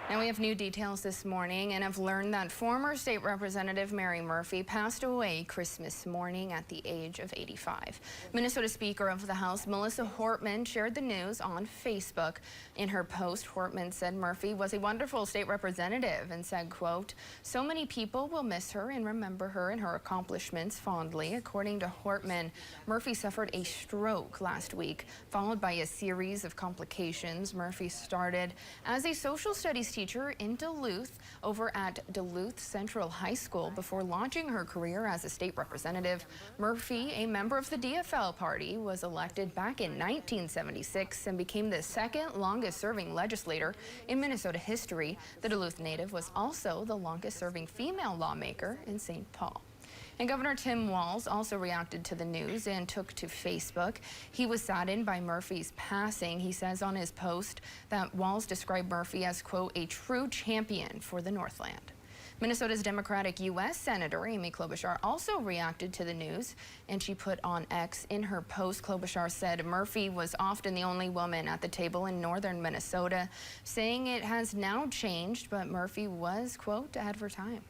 Now we have new details this morning and have learned that former state representative Mary Murphy passed away Christmas morning at the age of 85. Minnesota Speaker of the House Melissa Hortman shared the news on Facebook. In her post, Hortman said Murphy was a wonderful state representative and said, quote, "So many people will miss her and remember her and her accomplishments fondly." According to Hortman, Murphy suffered a stroke last week, followed by a series of complications. Murphy started as a social studies teacher in Duluth over at Duluth Central High School before launching her career as a state representative. Murphy, a member of the DFL party, was elected back in 1976 and became the second longest serving legislator in Minnesota history. The Duluth native was also the longest serving female lawmaker in St. Paul. And Governor Tim Walz also reacted to the news and took to Facebook. He was saddened by Murphy's passing. He says on his post that Walz described Murphy as, quote, "a true champion for the Northland." Minnesota's Democratic U.S. Senator Amy Klobuchar also reacted to the news, and she put on X in her post. Klobuchar said Murphy was often the only woman at the table in northern Minnesota, saying it has now changed, but Murphy was, quote, ahead of her time.